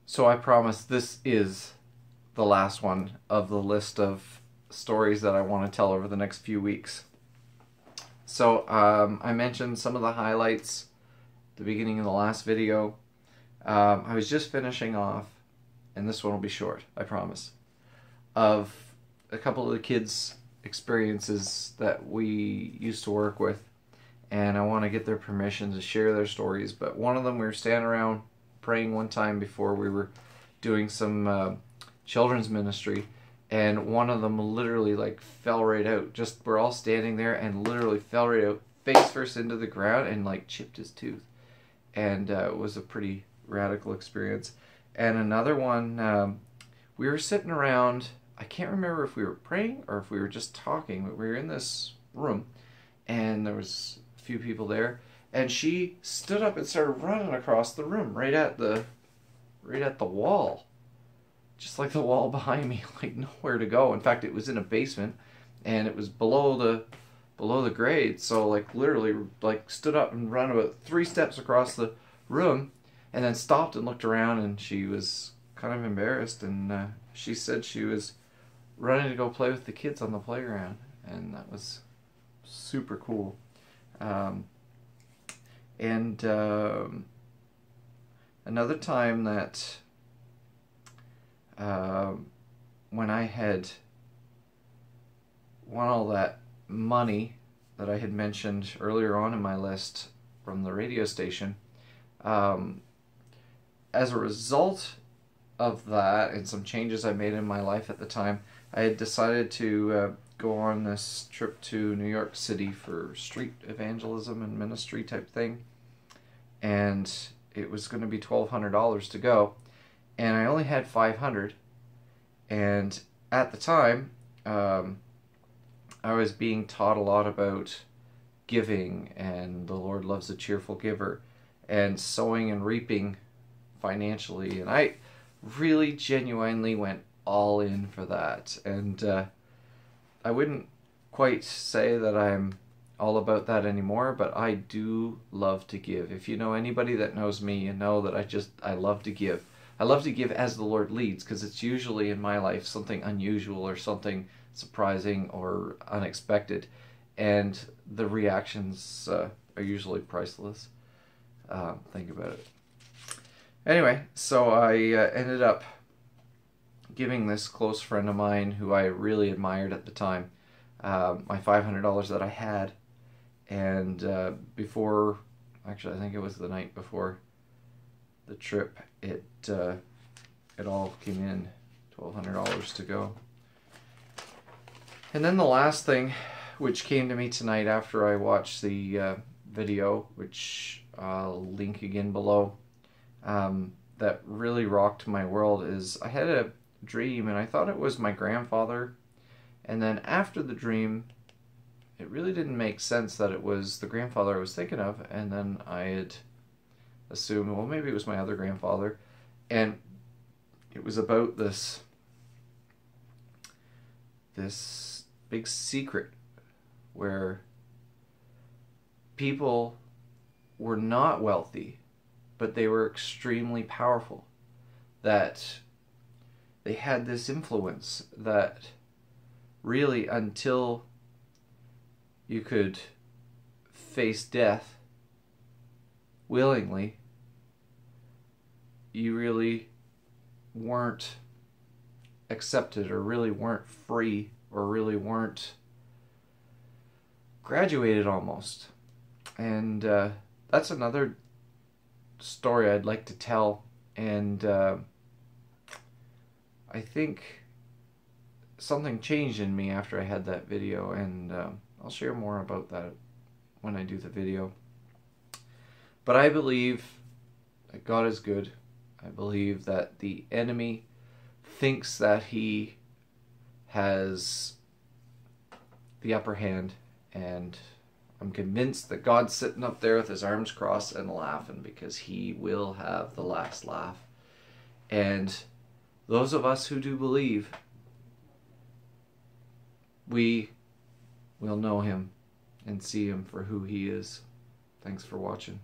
So I promise this is the last one of the list of stories that I want to tell over the next few weeks. So I mentioned some of the highlights at the beginning of the last video. I was just finishing off, and this one will be short, I promise, of a couple of the kids' experiences that we used to work with, and I want to get their permission to share their stories. But one of them, we were standing around praying one time before we were doing some children's ministry, and one of them literally like fell right out. Just we're all standing there and literally fell right out, face first into the ground, and like chipped his tooth. And it was a pretty radical experience. And another one, we were sitting around, I can't remember if we were praying or if we were just talking, but we were in this room and there was a few people there, and she stood up and started running across the room right at the wall, just like the wall behind me, like nowhere to go. In fact, it was in a basement and it was below the grade, so like literally like stood up and ran about 3 steps across the room and then stopped and looked around, and she was kind of embarrassed, and she said she was running to go play with the kids on the playground, and that was super cool. Another time that when I had won all that money that I had mentioned earlier on in my list from the radio station, as a result of that and some changes I made in my life at the time, I had decided to go on this trip to New York City for street evangelism and ministry type thing, and it was going to be $1,200 to go, and I only had $500. And at the time, I was being taught a lot about giving, and the Lord loves a cheerful giver, and sowing and reaping financially, and I really genuinely went all in for that. And I wouldn't quite say that I'm all about that anymore, but I do love to give. If you know anybody that knows me, you know that I love to give. I love to give as the Lord leads, because it's usually in my life something unusual or something surprising or unexpected, and the reactions are usually priceless. Think about it. Anyway, so I ended up giving this close friend of mine who I really admired at the time my $500 that I had, and before, actually I think it was the night before the trip, it all came in, $1,200 to go. And then the last thing, which came to me tonight after I watched the video, which I'll link again below, that really rocked my world, is I had a dream and I thought it was my grandfather, and then after the dream it really didn't make sense that it was the grandfather I was thinking of, and then I had assumed, well, maybe it was my other grandfather, and it was about this big secret where people were not wealthy, but they were extremely powerful, that they had this influence that really, until you could face death willingly, you really weren't accepted, or really weren't free, or really weren't graduated almost. And that's another story I'd like to tell, and I think something changed in me after I had that video, and I'll share more about that when I do the video. But I believe that God is good. I believe that the enemy thinks that he has the upper hand, and I'm convinced that God's sitting up there with his arms crossed and laughing, because he will have the last laugh. And those of us who do believe, we will know him and see him for who he is. Thanks for watching.